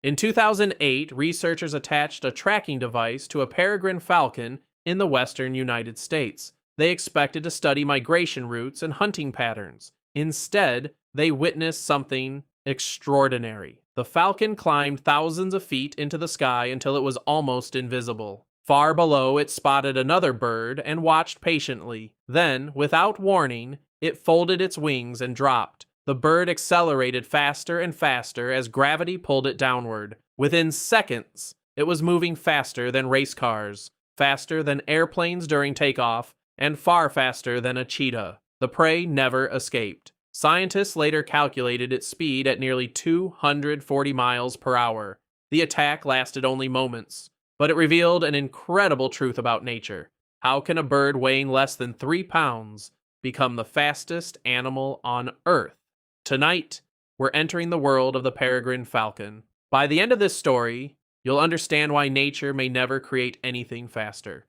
In 2008, researchers attached a tracking device to a peregrine falcon in the western United States. They expected to study migration routes and hunting patterns. Instead, they witnessed something extraordinary. The falcon climbed thousands of feet into the sky until it was almost invisible. Far below, it spotted another bird and watched patiently. Then, without warning, it folded its wings and dropped. The bird accelerated faster and faster as gravity pulled it downward. Within seconds, it was moving faster than race cars, faster than airplanes during takeoff, and far faster than a cheetah. The prey never escaped. Scientists later calculated its speed at nearly 240 miles per hour. The attack lasted only moments, but it revealed an incredible truth about nature. How can a bird weighing less than 3 pounds become the fastest animal on Earth? Tonight, we're entering the world of the peregrine falcon. By the end of this story, you'll understand why nature may never create anything faster.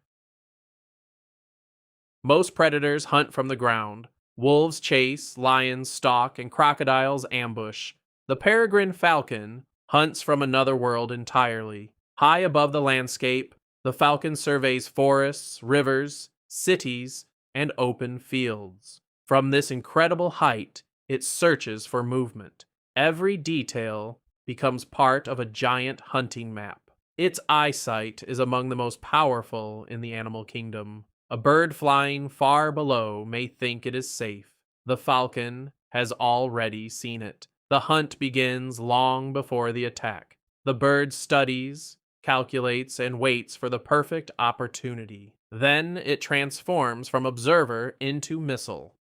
Most predators hunt from the ground. Wolves chase, lions stalk, and crocodiles ambush. The peregrine falcon hunts from another world entirely. High above the landscape, the falcon surveys forests, rivers, cities, and open fields. From this incredible height, it searches for movement. Every detail becomes part of a giant hunting map. Its eyesight is among the most powerful in the animal kingdom. A bird flying far below may think it is safe. The falcon has already seen it. The hunt begins long before the attack. The bird studies, calculates, and waits for the perfect opportunity. Then it transforms from observer into missile.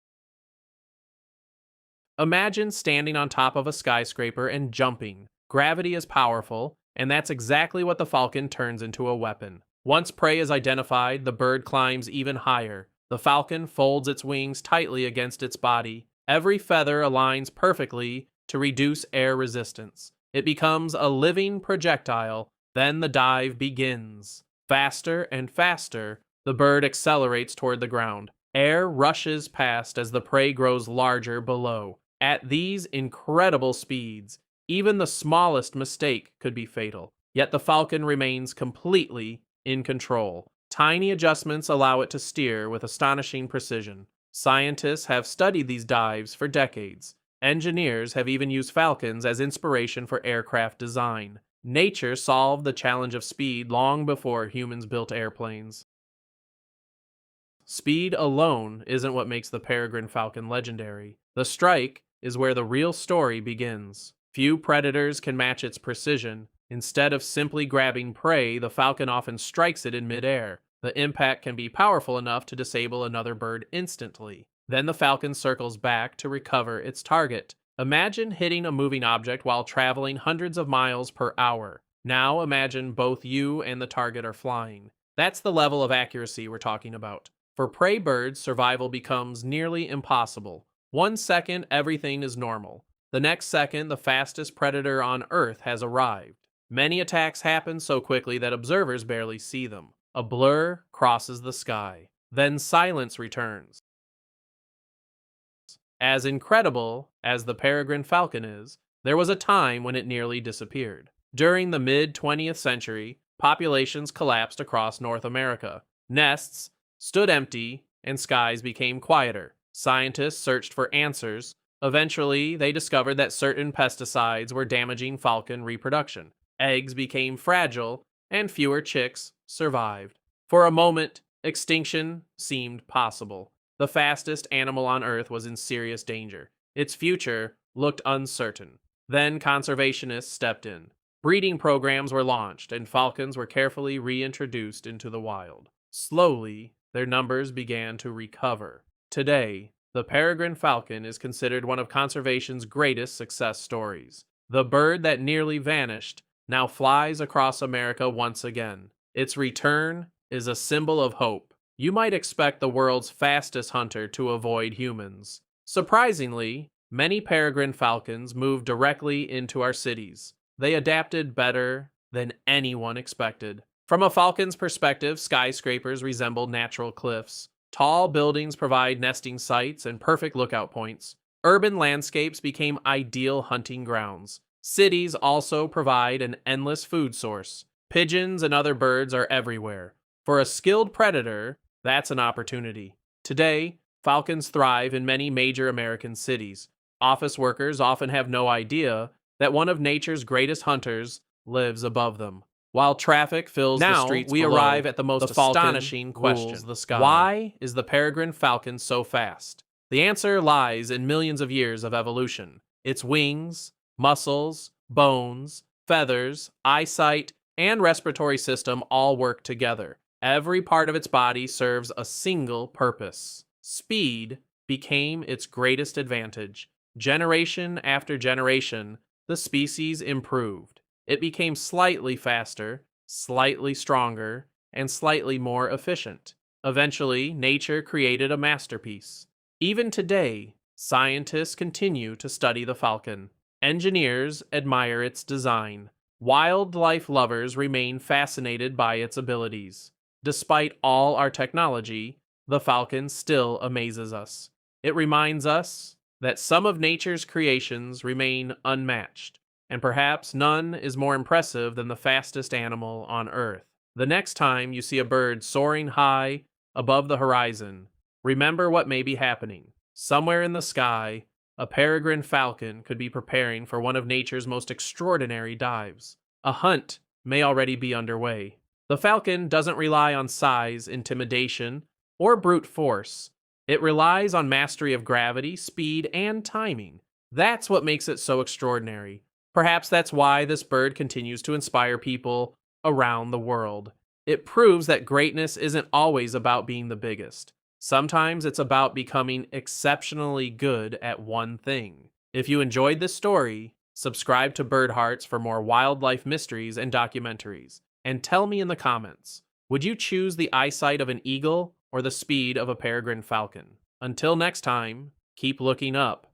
Imagine standing on top of a skyscraper and jumping. Gravity is powerful, and that's exactly what the falcon turns into a weapon. Once prey is identified, the bird climbs even higher. The falcon folds its wings tightly against its body. Every feather aligns perfectly to reduce air resistance. It becomes a living projectile. Then the dive begins. Faster and faster, the bird accelerates toward the ground. Air rushes past as the prey grows larger below. At these incredible speeds, even the smallest mistake could be fatal. Yet the falcon remains completely in control. Tiny adjustments allow it to steer with astonishing precision. Scientists have studied these dives for decades. Engineers have even used falcons as inspiration for aircraft design. Nature solved the challenge of speed long before humans built airplanes. Speed alone isn't what makes the peregrine falcon legendary. The strike is where the real story begins. Few predators can match its precision. Instead of simply grabbing prey, the falcon often strikes it in midair. The impact can be powerful enough to disable another bird instantly. Then the falcon circles back to recover its target. Imagine hitting a moving object while traveling hundreds of miles per hour. Now imagine both you and the target are flying. That's the level of accuracy we're talking about. For prey birds, survival becomes nearly impossible. 1 second, everything is normal. The next second, the fastest predator on Earth has arrived. Many attacks happen so quickly that observers barely see them. A blur crosses the sky. Then silence returns. As incredible as the peregrine falcon is, there was a time when it nearly disappeared. During the mid-20th century, populations collapsed across North America. Nests stood empty, and skies became quieter. Scientists searched for answers. Eventually, they discovered that certain pesticides were damaging falcon reproduction. Eggs became fragile, and fewer chicks survived. For a moment, extinction seemed possible. The fastest animal on Earth was in serious danger. Its future looked uncertain. Then conservationists stepped in. Breeding programs were launched, and falcons were carefully reintroduced into the wild. Slowly, their numbers began to recover. Today, the peregrine falcon is considered one of conservation's greatest success stories. The bird that nearly vanished now flies across America once again. Its return is a symbol of hope. You might expect the world's fastest hunter to avoid humans. Surprisingly, many peregrine falcons moved directly into our cities. They adapted better than anyone expected. From a falcon's perspective, skyscrapers resemble natural cliffs. Tall buildings provide nesting sites and perfect lookout points. Urban landscapes became ideal hunting grounds. Cities also provide an endless food source. Pigeons and other birds are everywhere. For a skilled predator, that's an opportunity. Today, falcons thrive in many major American cities. Office workers often have no idea that one of nature's greatest hunters lives above them. While traffic fills the streets we below, arrive at the most astonishing question. rules the sky. Why is the peregrine falcon so fast? The answer lies in millions of years of evolution. Its wings, muscles, bones, feathers, eyesight, and respiratory system all work together. Every part of its body serves a single purpose. Speed became its greatest advantage. Generation after generation, the species improved. It became slightly faster, slightly stronger, and slightly more efficient. Eventually, nature created a masterpiece. Even today, scientists continue to study the falcon. Engineers admire its design. Wildlife lovers remain fascinated by its abilities. Despite all our technology, the falcon still amazes us. It reminds us that some of nature's creations remain unmatched, and perhaps none is more impressive than the fastest animal on Earth. The next time you see a bird soaring high above the horizon, remember what may be happening. Somewhere in the sky, a peregrine falcon could be preparing for one of nature's most extraordinary dives. A hunt may already be underway. The falcon doesn't rely on size, intimidation, or brute force. It relies on mastery of gravity, speed, and timing. That's what makes it so extraordinary. Perhaps that's why this bird continues to inspire people around the world. It proves that greatness isn't always about being the biggest. Sometimes it's about becoming exceptionally good at one thing. If you enjoyed this story, subscribe to Birdhearts for more wildlife mysteries and documentaries. And tell me in the comments, would you choose the eyesight of an eagle or the speed of a peregrine falcon? Until next time, keep looking up